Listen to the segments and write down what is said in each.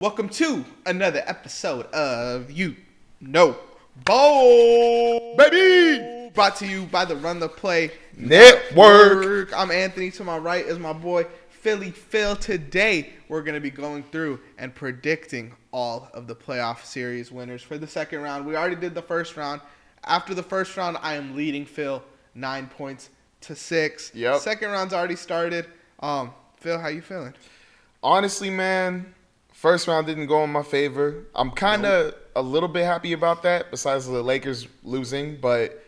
Welcome to another episode of You Know Bowl, baby. Brought to you by the Run the Play Network. I'm Anthony. To my right is my boy Philly Phil. Today we're going to be going through and predicting all of the playoff series winners for the second round. We already did the first round. After the first round, I am leading Phil 9 points to 6. Yep. Second round's already started. Phil, how you feeling? Honestly, man, first round didn't go in my favor. I'm kind of a little bit happy about that, besides the Lakers losing, but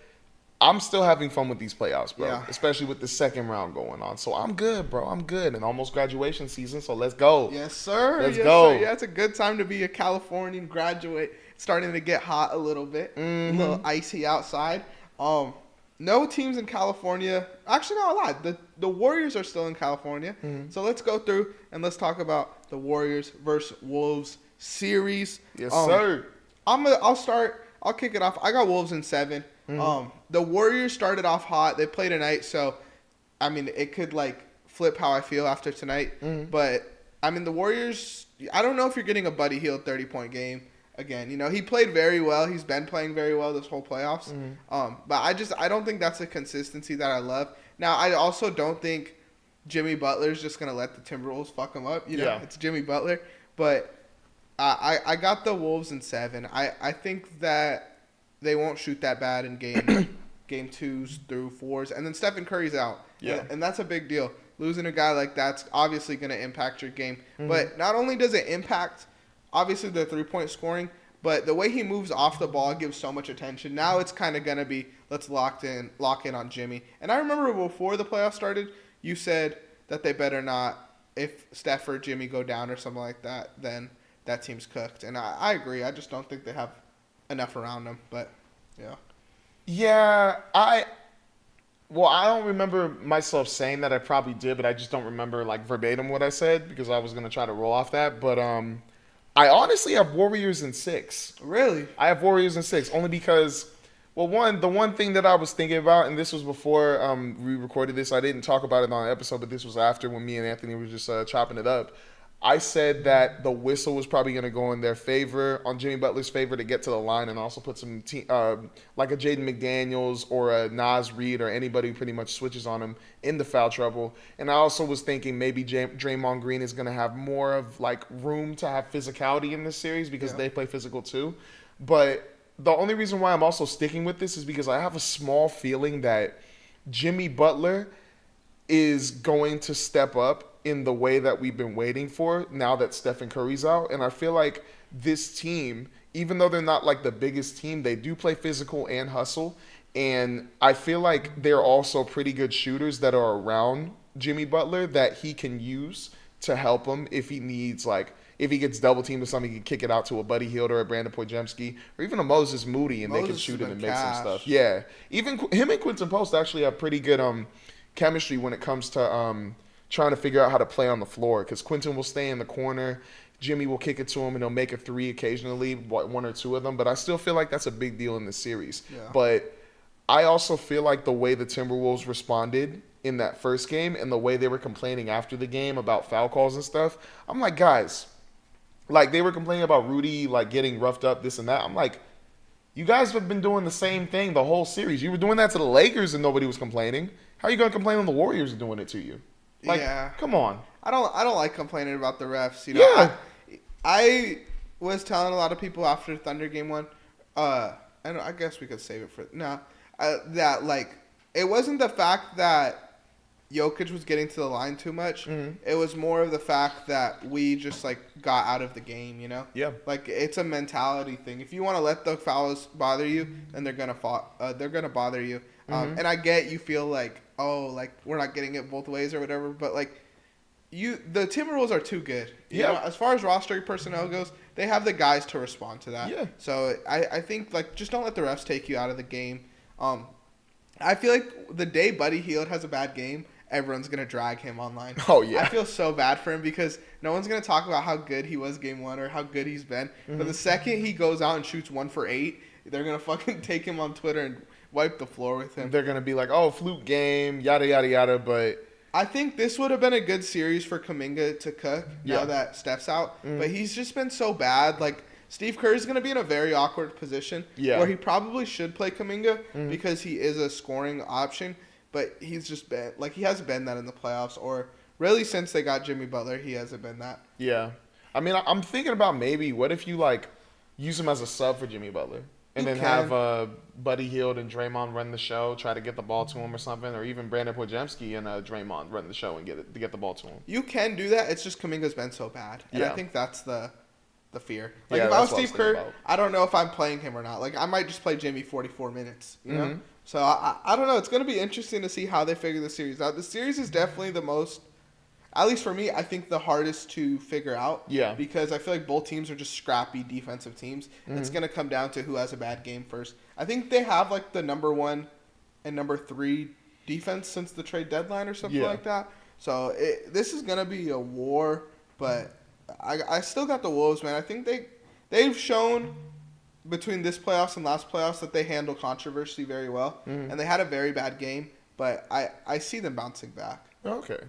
I'm still having fun with these playoffs, bro, Yeah. especially with the second round going on. So I'm good, bro. I'm good. And almost graduation season, so let's go. Yes, sir. Let's yes, go. Sir. Yeah, it's a good time to be a Californian graduate. It's starting to get hot a little bit. A little icy outside. No teams in California. Actually, not a lot. The Warriors are still in California. So let's go through and let's talk about the Warriors versus Wolves series. Yes, sir. I'll start. I'll kick it off. I got Wolves in 7. The Warriors started off hot. They played tonight, so I mean it could like flip how I feel after tonight. But I mean the Warriors. I don't know if you're getting a Buddy Hield 30-point game again. You know he played very well. He's been playing very well this whole playoffs. But I don't think that's a consistency that I love. Now I also don't think Jimmy Butler's just gonna let the Timberwolves fuck him up. You know it's Jimmy Butler. But I got the Wolves in 7. I think that they won't shoot that bad in game 2s through 4s. And then Stephen Curry's out. Yeah. And that's a big deal. Losing a guy like that's obviously going to impact your game. But not only does it impact, obviously, the three-point scoring, but the way he moves off the ball gives so much attention. Now it's kind of going to be, let's lock in on Jimmy. And I remember before the playoffs started, you said that they better not, if Steph or Jimmy go down or something like that, then that team's cooked. And I agree. I just don't think they have enough around them. But, yeah. Yeah, I don't remember myself saying that. I probably did, but I just don't remember like verbatim what I said because I was going to try to roll off that. But I honestly have Warriors in 6. Really? I have Warriors in 6 only because, well, the one thing that I was thinking about, and this was before we recorded this. I didn't talk about it on the episode, but this was after when me and Anthony were just chopping it up. I said that the whistle was probably going to go in their favor, on Jimmy Butler's favor, to get to the line and also put some like a Jaden McDaniels or a Nas Reed or anybody who pretty much switches on him in the foul trouble. And I also was thinking maybe Draymond Green is going to have more of like room to have physicality in this series because they play physical too. But the only reason why I'm also sticking with this is because I have a small feeling that Jimmy Butler is going to step up in the way that we've been waiting for now that Stephen Curry's out. And I feel like this team, even though they're not like the biggest team, they do play physical and hustle. And I feel like they're also pretty good shooters that are around Jimmy Butler that he can use to help him if he needs, like, if he gets double teamed or something, he can kick it out to a Buddy Hield or a Brandon Podziemski or even a Moses Moody, and they can shoot it and make some stuff. Yeah. Even him and Quinton Post actually have pretty good chemistry when it comes to trying to figure out how to play on the floor, because Quinton will stay in the corner, Jimmy will kick it to him, and he'll make a three occasionally, one or two of them. But I still feel like that's a big deal in this series. Yeah. But I also feel like the way the Timberwolves responded in that first game and the way they were complaining after the game about foul calls and stuff, I'm like, guys, like they were complaining about Rudy like getting roughed up, this and that. I'm like, you guys have been doing the same thing the whole series. You were doing that to the Lakers and nobody was complaining. How are you going to complain when the Warriors are doing it to you? Like, come on. I don't like complaining about the refs. You know, I was telling a lot of people after Thunder game 1, and I guess we could save it for that like it wasn't the fact that Jokic was getting to the line too much. It was more of the fact that we just like got out of the game. You know. Yeah. Like it's a mentality thing. If you want to let the fouls bother you, then they're gonna bother you. And I get you feel like, oh, like we're not getting it both ways or whatever, but like the Timberwolves are too good. You know, as far as roster personnel goes, they have the guys to respond to that. Yeah. So I think like just don't let the refs take you out of the game. I feel like the day Buddy Hield has a bad game, everyone's gonna drag him online. Oh yeah. I feel so bad for him because no one's gonna talk about how good he was game 1 or how good he's been. But the second he goes out and shoots 1 for 8, they're gonna fucking take him on Twitter and wipe the floor with him. They're going to be like, oh, fluke game, yada, yada, yada. But I think this would have been a good series for Kuminga to cook now Yeah. that Steph's out. But he's just been so bad. Like, Steve Kerr's going to be in a very awkward position where he probably should play Kuminga because he is a scoring option. But he's just been, like, he hasn't been that in the playoffs, or really since they got Jimmy Butler, he hasn't been that. Yeah. I mean, I'm thinking about maybe what if you, like, use him as a sub for Jimmy Butler? And then have Buddy Hield and Draymond run the show, try to get the ball to him or something, or even Brandon Podjemski and Draymond run the show and get the ball to him. You can do that. It's just Kuminga's been so bad, and I think that's the fear. Like, Yeah, if I was that's what Steve I was Kerr, thinking I don't know if I'm playing him or not. Like, I might just play Jimmy 44 minutes. You know, so I don't know. It's going to be interesting to see how they figure the series out. The series is definitely the most. At least for me, I think the hardest to figure out. Yeah. Because I feel like both teams are just scrappy defensive teams. It's going to come down to who has a bad game first. I think they have like the number 1 and number 3 defense since the trade deadline or something like that. So this is going to be a war, but I still got the Wolves, man. I think they've shown between this playoffs and last playoffs that they handle controversy very well. And they had a very bad game, but I see them bouncing back. Okay.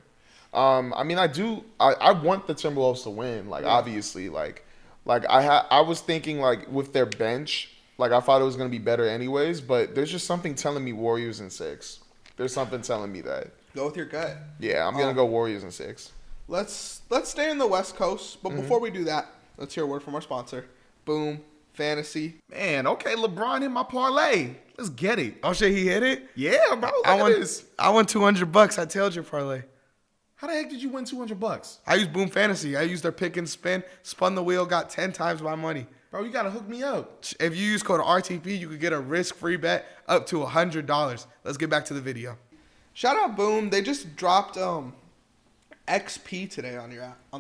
I mean, I want the Timberwolves to win. Like, obviously, like I was thinking, like, with their bench, like, I thought it was gonna be better anyways. But there's just something telling me Warriors in 6. There's something telling me that. Go with your gut. Yeah, I'm gonna go Warriors in 6. Let's stay in the West Coast, but before we do that, let's hear a word from our sponsor, Boom Fantasy. Man, okay, LeBron hit my parlay. Let's get it. Oh shit, he hit it? Yeah, bro. Look at this. I won $200. I tailed your parlay. How the heck did you win $200? I used Boom Fantasy. I used their pick and spin, spun the wheel, got 10 times my money. Bro, you gotta hook me up. If you use code RTP, you could get a risk-free bet up to $100. Let's get back to the video. Shout out Boom. They just dropped XP today on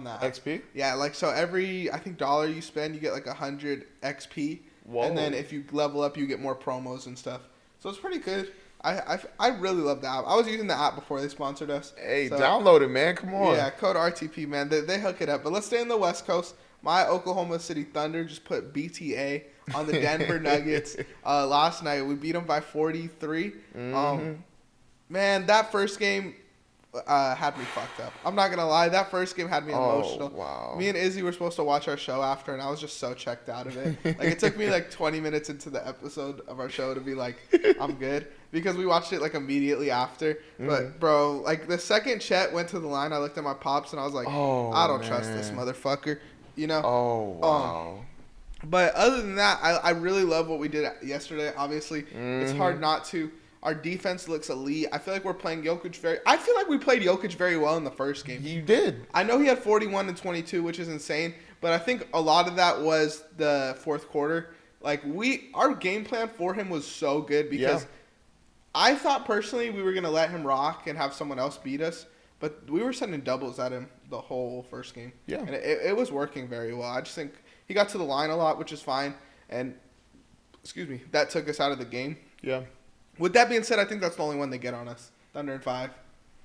that. XP? Yeah, like so every I think dollar you spend, you get like 100 XP. Whoa. And then if you level up, you get more promos and stuff. So it's pretty good. I really love the app. I was using the app before they sponsored us. Hey, so, download it, man. Come on. Yeah, code RTP, man. They hook it up. But let's stay in the West Coast. My Oklahoma City Thunder just put BTA on the Denver Nuggets last night. We beat them by 43. Man, that first game had me fucked up. I'm not going to lie. That first game had me emotional. Wow. Me and Izzy were supposed to watch our show after, and I was just so checked out of it. Like, it took me like 20 minutes into the episode of our show to be like, I'm good. Because we watched it like immediately after. But, bro, like the second Chet went to the line, I looked at my pops, and I was like, I don't trust this motherfucker. You know? Oh, wow. But other than that, I really love what we did yesterday. Obviously, it's hard not to. Our defense looks elite. I feel like we're playing Jokic I feel like we played Jokic very well in the first game. You did. I know he had 41 and 22, which is insane. But I think a lot of that was the fourth quarter. Like, our game plan for him was so good because I thought personally we were going to let him rock and have someone else beat us. But we were sending doubles at him the whole first game. Yeah. And it was working very well. I just think he got to the line a lot, which is fine. And, that took us out of the game. Yeah. With that being said, I think that's the only one they get on us. Thunder in 5.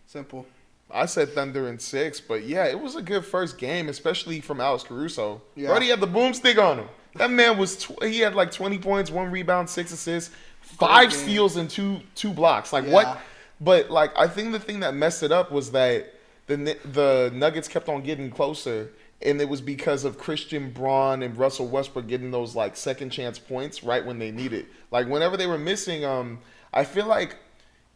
Simple. I said Thunder in 6, but yeah, it was a good first game, especially from Alex Caruso. Yeah. Brody had the boomstick on him. That man he had like 20 points, 1 rebound, 6 assists, 5 steals, and two blocks. Like, what? But, like, I think the thing that messed it up was that the Nuggets kept on getting closer, and it was because of Christian Braun and Russell Westbrook getting those, like, second chance points right when they needed. Like, whenever they were missing, I feel like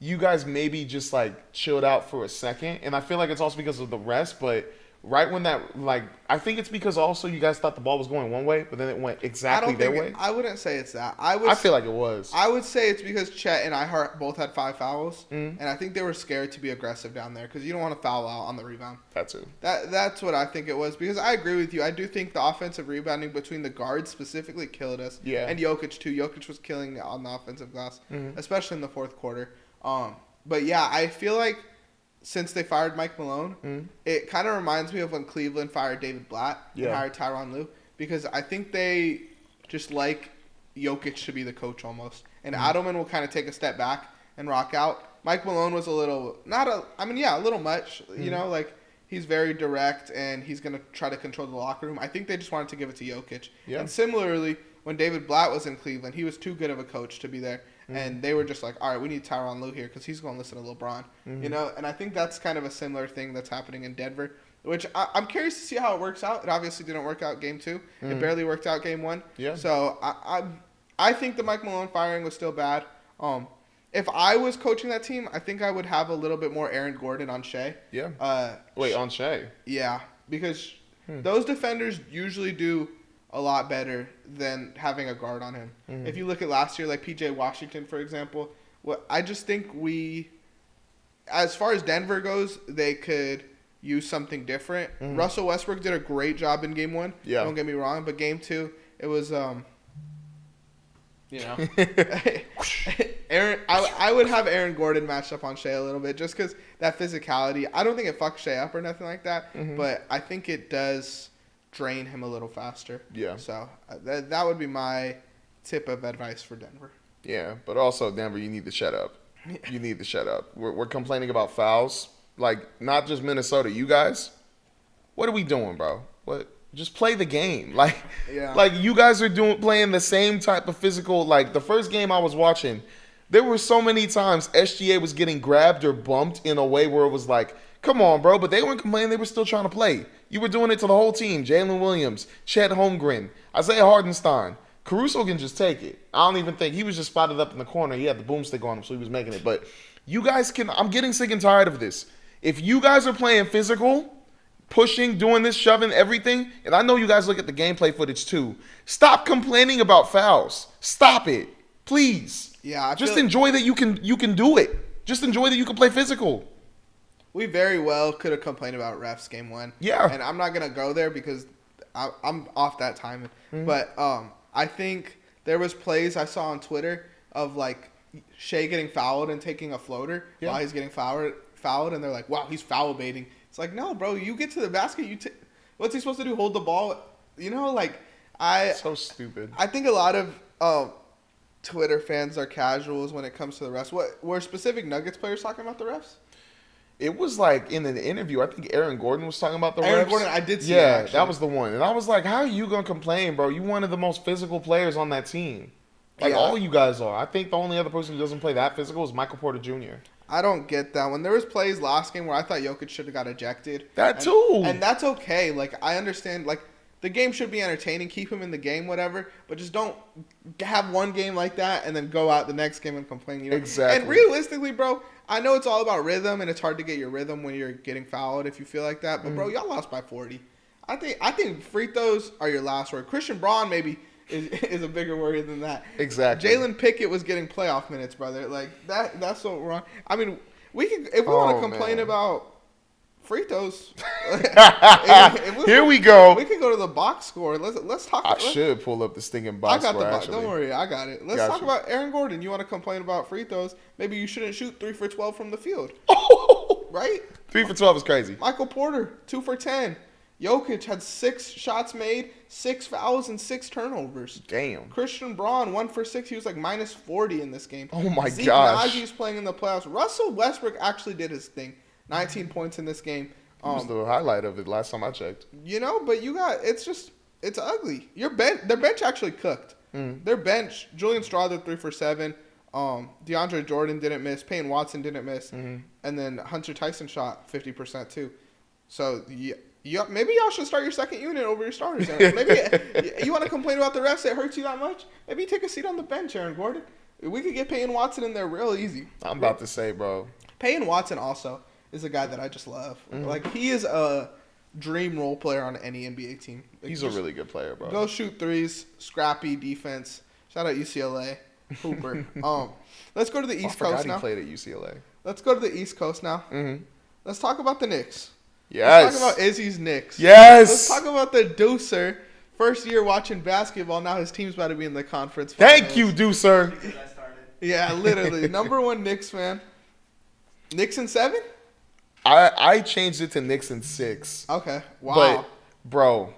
you guys maybe just, like, chilled out for a second, and I feel like it's also because of the rest, but right when that, like, I think it's because also you guys thought the ball was going one way, but then it went exactly their way. I wouldn't say it's that. I feel like it was. I would say it's because Chet and I both had 5 fouls, and I think they were scared to be aggressive down there because you don't want to foul out on the rebound. That too. That's what I think it was because I agree with you. I do think the offensive rebounding between the guards specifically killed us. Yeah. And Jokic too. Jokic was killing on the offensive glass, especially in the fourth quarter. But yeah, I feel like since they fired Mike Malone, it kind of reminds me of when Cleveland fired David Blatt and hired Tyronn Lue because I think they just like Jokic to be the coach almost. And Adelman will kind of take a step back and rock out. Mike Malone was a little much. You know, like he's very direct and he's going to try to control the locker room. I think they just wanted to give it to Jokic. Yeah. And similarly, when David Blatt was in Cleveland, he was too good of a coach to be there. and they were just like, all right, we need Tyronn Lue here because he's going to listen to LeBron, you know. And I think that's kind of a similar thing that's happening in Denver, which I'm curious to see how it works out. It obviously didn't work out game 2. It barely worked out game 1. Yeah. So I think the Mike Malone firing was still bad. If I was coaching that team, I think I would have a little bit more Aaron Gordon on Shea. Yeah. Wait, on Shea? Yeah, because those defenders usually do a lot better than having a guard on him. If you look at last year, like P.J. Washington, for example, I just think as far as Denver goes, they could use something different. Russell Westbrook did a great job in game 1. Yeah. Don't get me wrong, but game 2, it was Aaron. I would have Aaron Gordon matched up on Shea a little bit just because that physicality. I don't think it fucks Shea up or nothing like that, but I think it does drain him a little faster. Yeah. So that would be my tip of advice for Denver. Yeah, but also Denver, you need to shut up. You need to shut up. We're complaining about fouls, like not just Minnesota. You guys, what are we doing, bro? What? Just play the game. Like you guys are playing the same type of physical. Like the first game I was watching, there were so many times SGA was getting grabbed or bumped in a way where it was like, come on, bro. But they weren't complaining. They were still trying to play. You were doing it to the whole team. Jalen Williams, Chet Holmgren, Isaiah Hardenstein. Caruso can just take it. I don't even think he was just spotted up in the corner. He had the boomstick on him, so he was making it. But you guys can. I'm getting sick and tired of this. If you guys are playing physical, pushing, doing this, shoving, everything, and I know you guys look at the gameplay footage too. Stop complaining about fouls. Stop it, please. Yeah, just enjoy that you can do it. Just enjoy that you can play physical. We very well could have complained about refs game 1. Yeah, and I'm not gonna go there because I'm off that time. But I think there was plays I saw on Twitter of like Shea getting fouled and taking a floater while he's getting fouled, and they're like, "Wow, he's foul baiting." It's like, no, bro, you get to the basket. What's he supposed to do? Hold the ball? You know, like so stupid. I think a lot of Twitter fans are casuals when it comes to the refs. What were specific Nuggets players talking about the refs? It was like in an interview. I think Aaron Gordon was talking about the refs. Aaron Gordon, I did see that. actually. That was the one. And I was like, how are you gonna complain, bro? You one of the most physical players on that team. Like all you guys are. I think the only other person who doesn't play that physical is Michael Porter Jr. I don't get that. When there was plays last game where I thought Jokic should have got ejected. Too. And that's okay. Like, I understand, like, the game should be entertaining. Keep him in the game, whatever. But just don't have one game like that and then go out the next game and complain. You know? Exactly. And realistically, bro, I know it's all about rhythm, and it's hard to get your rhythm when you're getting fouled if you feel like that. But, bro, y'all lost by 40. I think free throws are your last word. Christian Braun maybe is a bigger worry than that. Exactly. Jalen Pickett was getting playoff minutes, brother. Like that's what we're on. I mean, we can if we want to complain about free throws. Here we go. We can go to the box score. Let's talk. I should pull up the stinking box I got score. the box. Actually. Don't worry, I got it. Let's talk about Aaron Gordon. You want to complain about free throws? Maybe you shouldn't shoot 3 for 12 from the field. Right? 3 for 12 is crazy. Michael Porter 2 for 10. Jokic had 6 shots made, 6 fouls, and 6 turnovers. Damn. Christian Braun 1 for 6. He was like minus 40 in this game. Oh my Zeke gosh. Najee's playing in the playoffs. Russell Westbrook actually did his thing. 19 points in this game. It was the highlight of it last time I checked. You know, but it's ugly. Their bench actually cooked. Their bench, Julian Strawther 3 for 7. DeAndre Jordan didn't miss. Payne Watson didn't miss. And then Hunter Tyson shot 50% too. So maybe y'all should start your second unit over your starters. Maybe you want to complain about the refs. It hurts you that much. Maybe take a seat on the bench, Aaron Gordon. We could get Payne Watson in there real easy. I'm about to say, bro. Payne Watson also is a guy that I just love. Like, he is a dream role player on any NBA team. Like, he's a really good player, bro. Go shoot threes, scrappy defense. Shout out UCLA. Hooper. Let's go to the East Coast now. He played at UCLA. Let's go to the East Coast now. Let's talk about the Knicks. Yes. Let's talk about Izzy's Knicks. Yes. Let's talk about the Deucer. First year watching basketball. Now his team's about to be in the conference finals. Thank you, Deucer. Yeah, literally. Number 1 Knicks fan. Knicks in 7? I changed it to Knicks in 6. Okay. Wow. But, bro,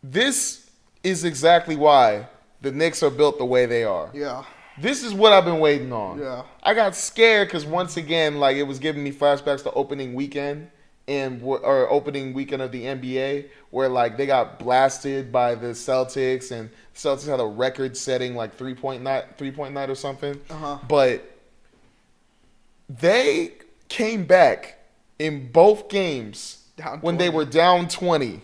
this is exactly why the Knicks are built the way they are. Yeah. This is what I've been waiting on. Yeah. I got scared because once again, like, it was giving me flashbacks to opening weekend, or opening weekend of the NBA, where like they got blasted by the Celtics, and Celtics had a record-setting like three-point night or something. But they came back in both games when they were down 20.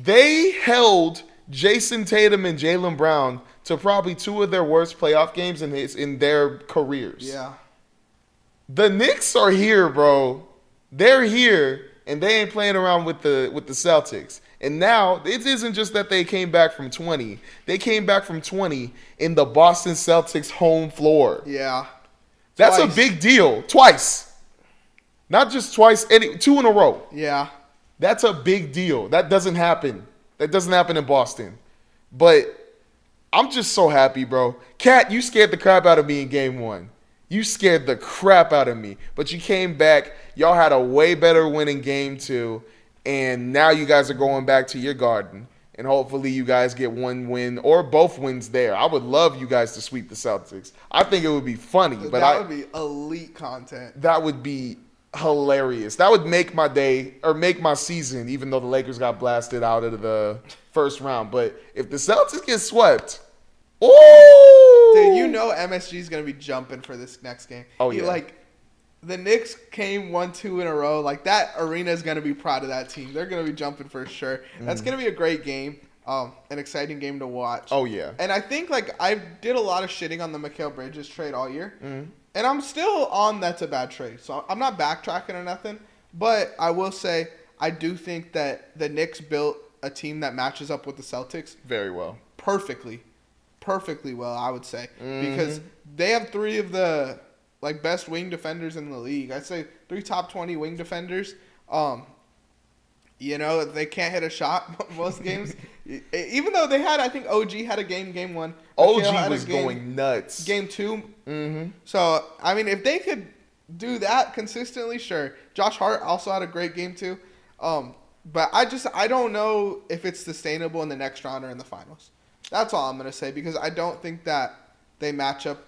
They held Jason Tatum and Jalen Brown to probably two of their worst playoff games in their careers. Yeah. The Knicks are here, bro. They're here, and they ain't playing around with the Celtics. And now it isn't just that they came back from 20. They came back from 20 in the Boston Celtics home floor. Yeah. That's a big deal. Twice. Not just twice, two in a row. Yeah. That's a big deal. That doesn't happen. That doesn't happen in Boston. But I'm just so happy, bro. Kat, you scared the crap out of me in game one. You scared the crap out of me. But you came back. Y'all had a way better win in game two. And now you guys are going back to your garden. And hopefully you guys get one win or both wins there. I would love you guys to sweep the Celtics. I think it would be funny. But that would be elite content. That would be hilarious. That would make my day or make my season, even though the Lakers got blasted out of the first round. But if the Celtics get swept, ooh! Dude, you know MSG is going to be jumping for this next game. Oh, yeah. Like, the Knicks came 1-2 in a row. Like, that arena is going to be proud of that team. They're going to be jumping for sure. That's going to be a great game. An exciting game to watch. Oh, yeah. And I think, like, I did a lot of shitting on the Mikal Bridges trade all year. And I'm still on that's a bad trade. So I'm not backtracking or nothing. But I will say I do think that the Knicks built a team that matches up with the Celtics. Very well. Perfectly well, I would say. Because they have three of the like best wing defenders in the league. I'd say 3 top 20 wing defenders. You know, they can't hit a shot most games. Even though they had, I think OG had a game one. OG was going nuts. Game two. So, I mean, if they could do that consistently, sure. Josh Hart also had a great game too. But I don't know if it's sustainable in the next round or in the finals. That's all I'm going to say, because I don't think that they match up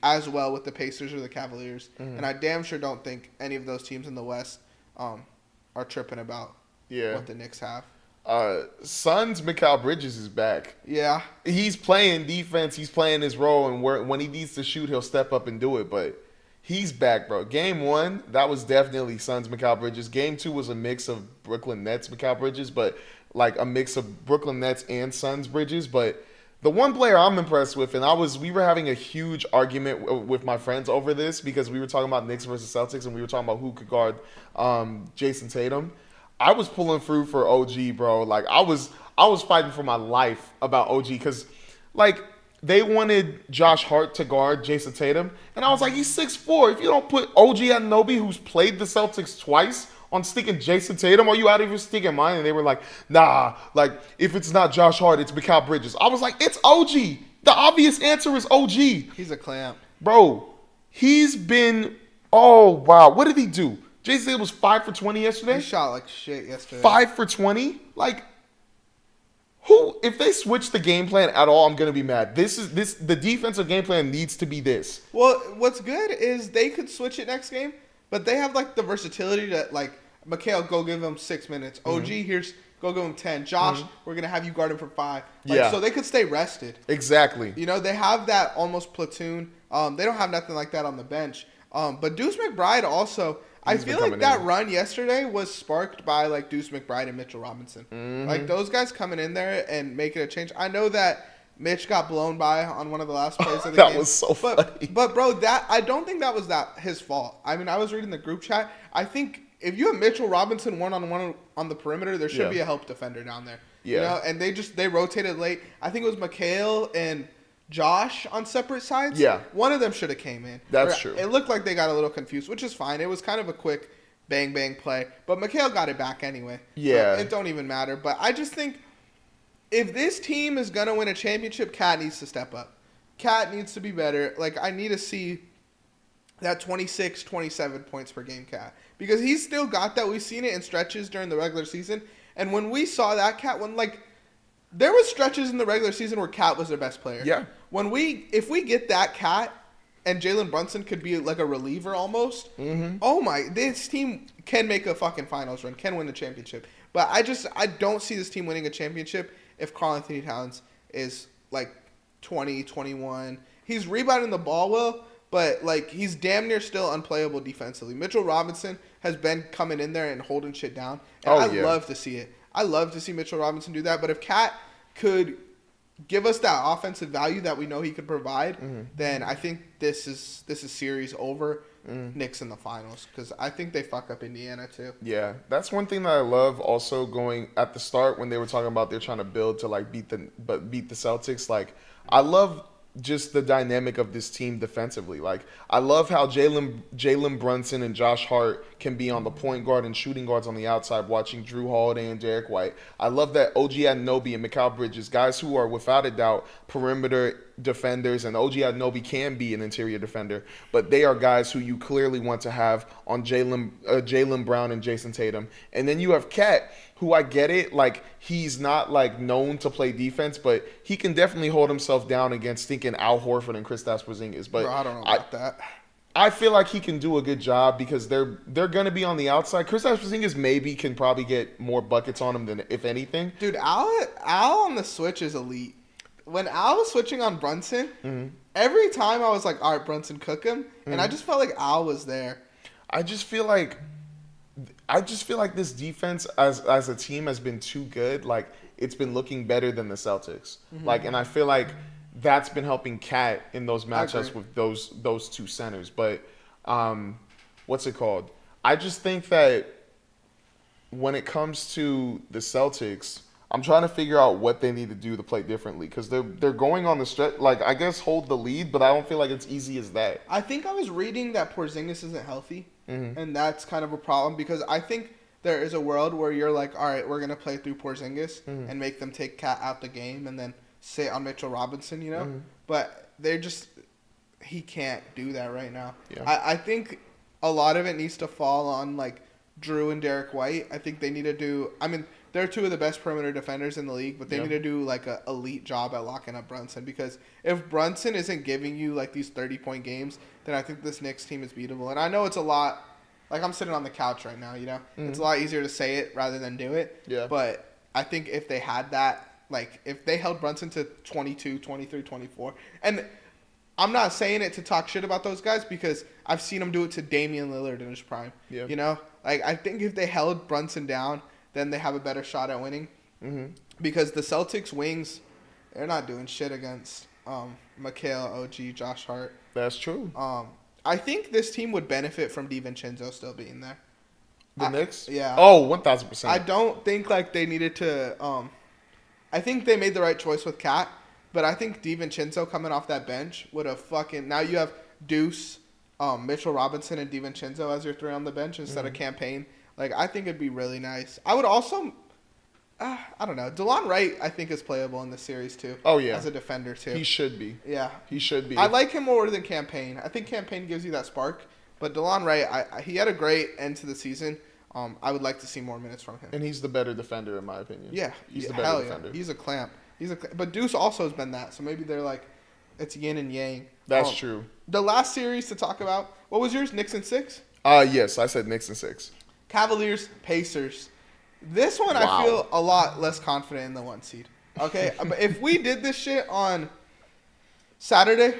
as well with the Pacers or the Cavaliers. And I damn sure don't think any of those teams in the West are tripping about what the Knicks have. Suns' Mikal Bridges is back. Yeah. He's playing defense. He's playing his role, and when he needs to shoot, he'll step up and do it. But he's back, bro. Game one, that was definitely Suns' Mikal Bridges. Game two was a mix of Brooklyn Nets' Mikal Bridges, but like a mix of Brooklyn Nets and Suns Bridges. But the one player I'm impressed with, and we were having a huge argument with my friends over this because we were talking about Knicks versus Celtics, and we were talking about who could guard Jason Tatum. I was pulling through for OG, bro. Like I was fighting for my life about OG because, like, they wanted Josh Hart to guard Jason Tatum, and I was like, he's 6'4". If you don't put OG Anunoby, who's played the Celtics twice, on sticking Jason Tatum, are you out of your sticking mind? And they were like, nah, like, if it's not Josh Hart, it's Mikal Bridges. I was like, it's OG. The obvious answer is OG. He's a clamp. Bro, he's been, oh, wow. What did he do? Jason Tatum was 5 for 20 yesterday? He shot like shit yesterday. 5 for 20? Like, if they switch the game plan at all, I'm going to be mad. The defensive game plan needs to be this. Well, what's good is they could switch it next game, but they have, like, the versatility that, like, Mikal, go give him 6 minutes. OG, go give him 10. Josh, we're going to have you guard him for 5. Like, so they could stay rested. Exactly. You know, they have that almost platoon. They don't have nothing like that on the bench. But Deuce McBride also, I feel like that run yesterday was sparked by, like, Deuce McBride and Mitchell Robinson. Like, those guys coming in there and making a change. I know that Mitch got blown by on one of the last plays of the game. That was so funny. But bro, I don't think that was his fault. I mean, I was reading the group chat. I think if you have Mitchell Robinson one-on-one on the perimeter, there should be a help defender down there. Yeah. You know, and they rotated late. I think it was Mikal and Josh on separate sides. Yeah. One of them should have came in. That's true. It looked like they got a little confused, which is fine. It was kind of a quick bang play, but Mikal got it back anyway. Yeah. So it don't even matter. But I just think if this team is going to win a championship, Cat needs to step up. Cat needs to be better. Like, I need to see that 26, 27 points per game Cat. Because he's still got that. We've seen it in stretches during the regular season. And when we saw that Cat, there was stretches in the regular season where Cat was their best player. Yeah. If we get that Cat and Jalen Brunson could be like a reliever almost. Oh my, this team can make a fucking finals run, can win the championship. But I don't see this team winning a championship if Karl Anthony Towns is like 20, 21. He's rebounding the ball well, but like he's damn near still unplayable defensively. Mitchell Robinson has been coming in there and holding shit down, and I love to see it. I love to see Mitchell Robinson do that. But if Cat could give us that offensive value that we know he could provide, then I think this is series over. Knicks in the finals, because I think they fuck up Indiana too. Yeah, that's one thing that I love. Also, going at the start when they were talking about they're trying to build to like beat the Celtics. Like, I love just the dynamic of this team defensively. Like, I love how Jalen Brunson and Josh Hart can be on the point guard and shooting guards on the outside, watching Drew Holiday and Derek White. I love that OG Anunoby and Mikal Bridges, guys who are without a doubt perimeter defenders, and OG Anunoby can be an interior defender, but they are guys who you clearly want to have on Jaylen Brown and Jason Tatum. And then you have Cat, who I get it, like he's not like known to play defense, but he can definitely hold himself down against stinking Al Horford and Kristaps Porzingis. But bro, I don't know about that. I feel like he can do a good job because they're going to be on the outside. Kristaps Porzingis maybe can probably get more buckets on him than if anything. Dude, Al on the switch is elite. When Al was switching on Brunson, every time I was like, all right, Brunson, cook him. And I just felt like Al was there. I just feel like this defense as a team has been too good. Like, it's been looking better than the Celtics. Like, and I feel like that's been helping Cat in those matchups with those two centers. But what's it called? I just think that when it comes to the Celtics, I'm trying to figure out what they need to do to play differently, because they're going on the stretch, like, I guess hold the lead, but I don't feel like it's easy as that. I think I was reading that Porzingis isn't healthy, and that's kind of a problem, because I think there is a world where you're like, all right, we're going to play through Porzingis and make them take Cat out the game and then sit on Mitchell Robinson, you know? But he can't do that right now. Yeah. I think a lot of it needs to fall on, like, Drew and Derek White. I think they need to do, I mean, they're two of the best perimeter defenders in the league, but they need to do like a elite job at locking up Brunson, because if Brunson isn't giving you like these 30-point games, then I think this Knicks team is beatable. And I know it's a lot, like I'm sitting on the couch right now, you know? It's a lot easier to say it rather than do it. Yeah. But I think if they had that, like if they held Brunson to 22, 23, 24, and I'm not saying it to talk shit about those guys, because I've seen them do it to Damian Lillard in his prime. Yeah. You know? Like, I think if they held Brunson down, then they have a better shot at winning. Because the Celtics wings, they're not doing shit against Mikal, OG, Josh Hart. That's true. I think this team would benefit from DiVincenzo still being there. The Knicks? Yeah. Oh, 1,000%. I don't think like they needed to. I think they made the right choice with Cat, but I think DiVincenzo coming off that bench would have fucking. Now you have Deuce, Mitchell Robinson, and DiVincenzo as your three on the bench instead of Campaign. Like, I think it'd be really nice. I would also, I don't know. DeLon Wright, I think, is playable in this series, too. Oh, yeah. As a defender, too. He should be. Yeah. He should be. I like him more than Campaign. I think Campaign gives you that spark. But DeLon Wright, he had a great end to the season. I would like to see more minutes from him. And he's the better defender, in my opinion. Yeah. He's the better defender. Yeah. He's a clamp. But Deuce also has been that. So maybe they're like, it's yin and yang. That's true. The last series to talk about, what was yours? Knicks in 6? Yes, I said Knicks in 6. Cavaliers, Pacers. This one I feel a lot less confident in the 1 seed. Okay? But if we did this shit on Saturday,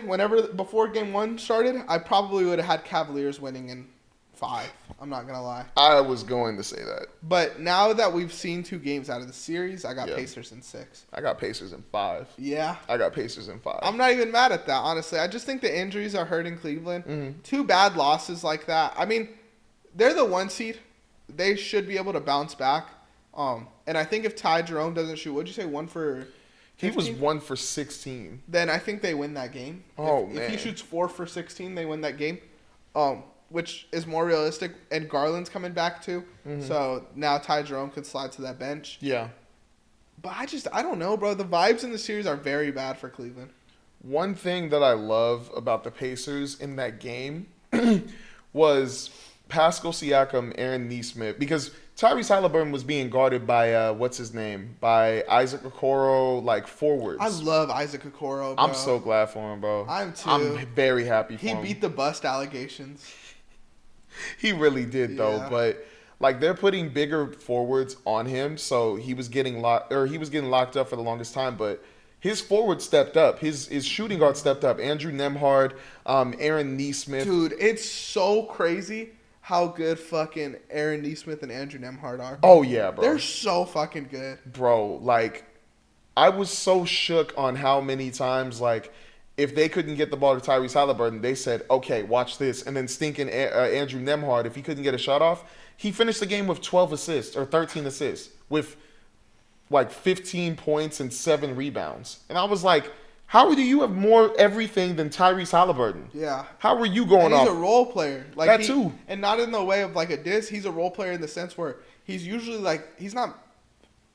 before game 1 started, I probably would have had Cavaliers winning in 5. I'm not going to lie. I was going to say that. But now that we've seen 2 games out of the series, I got Pacers in 6. I got Pacers in 5. Yeah. I got Pacers in 5. I'm not even mad at that, honestly. I just think the injuries are hurting Cleveland. 2 bad losses like that. I mean, they're the 1 seed. They should be able to bounce back. And I think if Ty Jerome doesn't shoot, what'd you say, 1 for 15? He was 1 for 16. Then I think they win that game. Man. If he shoots 4 for 16, they win that game. Which is more realistic. And Garland's coming back too. So now Ty Jerome could slide to that bench. Yeah. But I don't know, bro. The vibes in the series are very bad for Cleveland. One thing that I love about the Pacers in that game was Pascal Siakam, Aaron Nesmith. Because Tyrese Halliburton was being guarded by what's his name? By Isaac Okoro, like forwards. I love Isaac Okoro, bro. I'm so glad for him, bro. I'm too. I'm very happy for He him. beat the bust allegations. He really did though, Yeah. but like they're putting bigger forwards on him, so he was getting locked up for the longest time, but his forward stepped up. His shooting guard stepped up. Andrew Nemhard, Aaron Neesmith. Dude, it's so crazy how good fucking Aaron Neesmith and Andrew Nemhard are. Oh yeah, bro. They're so fucking good. Bro, like I was so shook on how many times like if they couldn't get the ball to Tyrese Halliburton, they said, "Okay, watch this." And then stinking Andrew Nemhard, if he couldn't get a shot off, he finished the game with 12 assists or 13 assists with like 15 points and 7 rebounds. And I was like, how do you have more everything than Tyrese Halliburton? Yeah. How are you going And he's off? a role player. Like That too. And not in the way of like a diss. He's a role player in the sense where he's usually like, he's not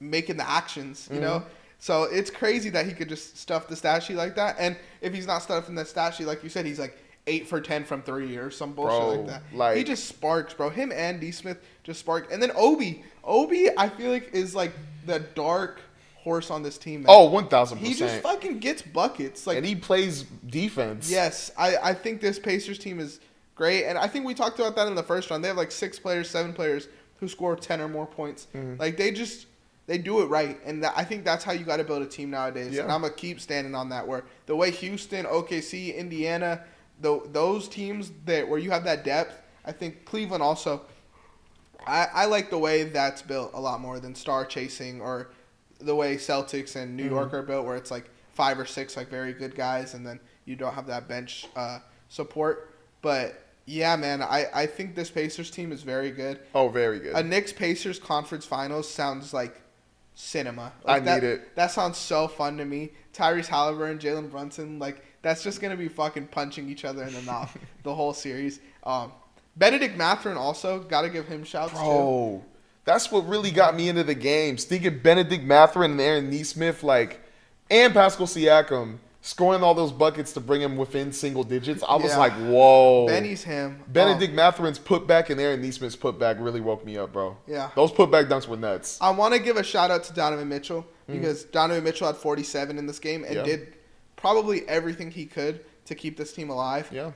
making the actions, you know? So it's crazy that he could just stuff the stat sheet like that. And if he's not stuffing the stat sheet, like you said, he's like 8 for 10 from 3 or some bullshit Bro, like that. like- He just sparks, bro. Him and D. Smith just spark. And then Obi, I feel like is like the dark horse on this team, man. Oh, 1,000%. He just fucking gets buckets. Like, and he plays defense. yes, I think this Pacers team is great. And I think we talked about that in the first round. They have like 6 players, 7 players who score 10 or more points. Like, they do it right. And I think that's how you got to build a team nowadays. Yeah. And I'm going to keep standing on that. Where the way Houston, OKC, Indiana, those teams where you have that depth, I think Cleveland also, I like the way that's built a lot more than star chasing or the way Celtics and New York are built, where it's like 5 or 6 like very good guys, and then you don't have that bench support. But yeah, man, I think this Pacers team is very good. Oh, very good. A Knicks Pacers conference finals sounds like cinema. I Like, need it. That sounds so fun to me. Tyrese Halliburton, Jalen Brunson, like that's just gonna be fucking punching each other in the mouth the whole series. Benedict Mathurin also gotta give him shouts too. Bro, that's what really got me into the game. Stinking Benedict Mathurin and Aaron Neesmith, like, and Pascal Siakam scoring all those buckets to bring him within single digits. I was Yeah. like, whoa. Benny's him. Benedict Mathurin's putback and Aaron Neesmith's putback really woke me up, bro. Yeah. Those putback dunks were nuts. I want to give a shout out to Donovan Mitchell because Donovan Mitchell had 47 in this game and Yeah. did probably everything he could to keep this team alive. Yeah.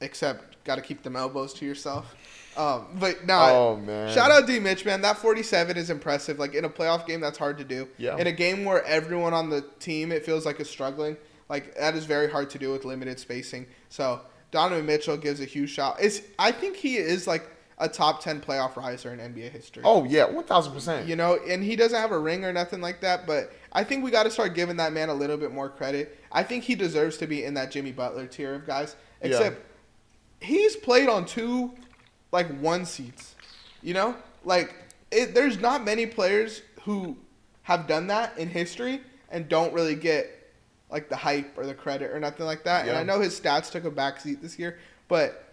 Except got to keep them elbows to yourself. But no. Oh, man. Shout out D Mitch, man. That 47 is impressive. Like in a playoff game, that's hard to do. Yeah. In a game where everyone on the team it feels like is struggling, like that is very hard to do with limited spacing. So Donovan Mitchell gives a huge shout. I think he is like a top 10 playoff riser in NBA history. Oh, yeah, 1,000%. You know, and he doesn't have a ring or nothing like that, but I think we got to start giving that man a little bit more credit. I think he deserves to be in that Jimmy Butler tier of guys, except he's played on 2, like, 1 seats. You know? Like, there's not many players who have done that in history and don't really get, like, the hype or the credit or nothing like that. Yeah. And I know his stats took a backseat this year, but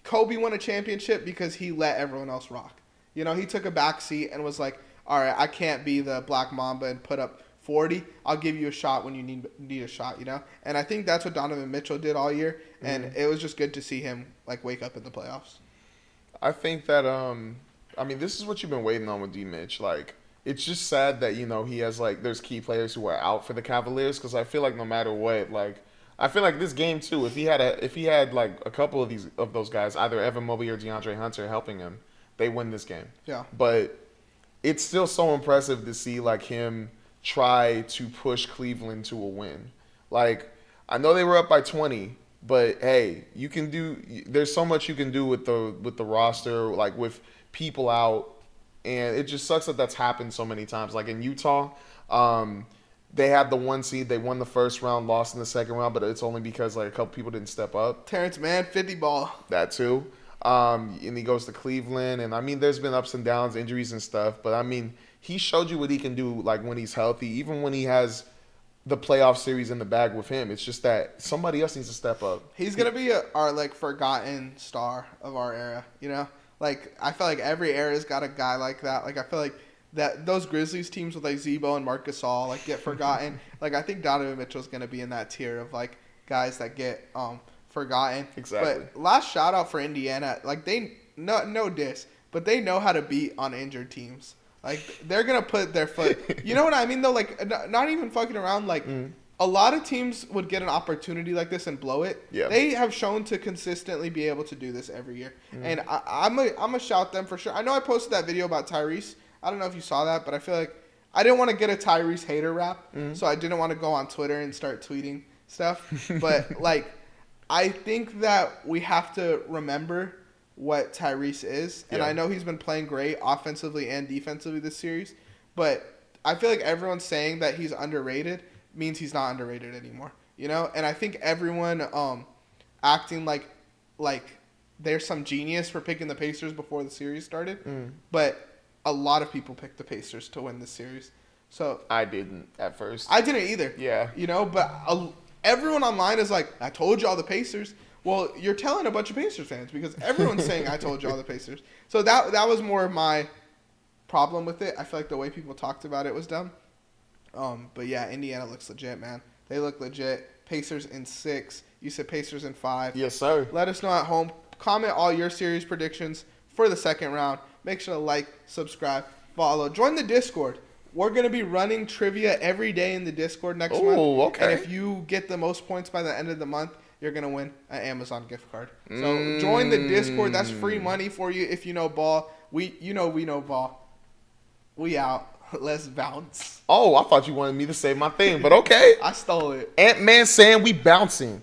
Kobe won a championship because he let everyone else rock. You know, he took a back seat and was like, all right, I can't be the Black Mamba and put up 40. I'll give you a shot when you need a shot, you know? And I think that's what Donovan Mitchell did all year, and it was just good to see him, like, wake up in the playoffs. I think that, I mean, this is what you've been waiting on with D. Mitch. Like, it's just sad that, you know, he has, like, there's key players who are out for the Cavaliers because I feel like no matter what, like, I feel like this game too. If he had like a couple of those guys, either Evan Mobley or DeAndre Hunter helping him, they win this game. Yeah. But it's still so impressive to see like him try to push Cleveland to a win. Like I know they were up by 20, but hey, you can do. There's so much you can do with the roster, like with people out, and it just sucks that that's happened so many times. Like in Utah. They had the 1 seed. They won the first round, lost in the second round, but it's only because like a couple people didn't step up. Terrence Mann, 50 ball. That too. And he goes to Cleveland, and I mean, there's been ups and downs, injuries and stuff, but I mean, he showed you what he can do like when he's healthy, even when he has the playoff series in the bag with him. It's just that somebody else needs to step up. He's going to be our, like, forgotten star of our era, you know? Like, I feel like every era's got a guy like that. Like, I feel like that those Grizzlies teams with like Zebo and Marc Gasol like get forgotten. Like I think Donovan Mitchell's gonna be in that tier of like guys that get forgotten. Exactly. But last shout out for Indiana, like they no diss. but they know how to beat on injured teams. Like, they're going to put their foot. You know what I mean, though? Like, not even fucking around. Like, a lot of teams would get an opportunity like this and blow it. Yeah. They have shown to consistently be able to do this every year. And I'm gonna shout them for sure. I know I posted that video about Tyrese. I don't know if you saw that, but I feel like I didn't want to get a Tyrese hater rap, so I didn't want to go on Twitter and start tweeting stuff. But, like, I think that we have to remember what Tyrese is. And I know he's been playing great offensively and defensively this series. But I feel like everyone's saying that he's underrated means he's not underrated anymore. You know? And I think everyone acting like there's some genius for picking the Pacers before the series started. But a lot of people picked the Pacers to win this series. So I didn't at first. I didn't either. Yeah. You know, but everyone online is like, I told you all the Pacers. Well, you're telling a bunch of Pacers fans because everyone's saying I told you all the Pacers. So that was more of my problem with it. I feel like the way people talked about it was dumb. But yeah, Indiana looks legit, man. They look legit. Pacers in 6. You said Pacers in 5. Yes, sir. Let us know at home. Comment all your series predictions for the second round. Make sure to like, subscribe, follow. Join the Discord. We're going to be running trivia every day in the Discord next month. Okay. And if you get the most points by the end of the month, you're going to win an Amazon gift card. So join the Discord. That's free money for you if you know ball. We know ball. We out. Let's bounce. Oh, I thought you wanted me to say my thing, but okay. I stole it. Ant-Man saying we bouncing.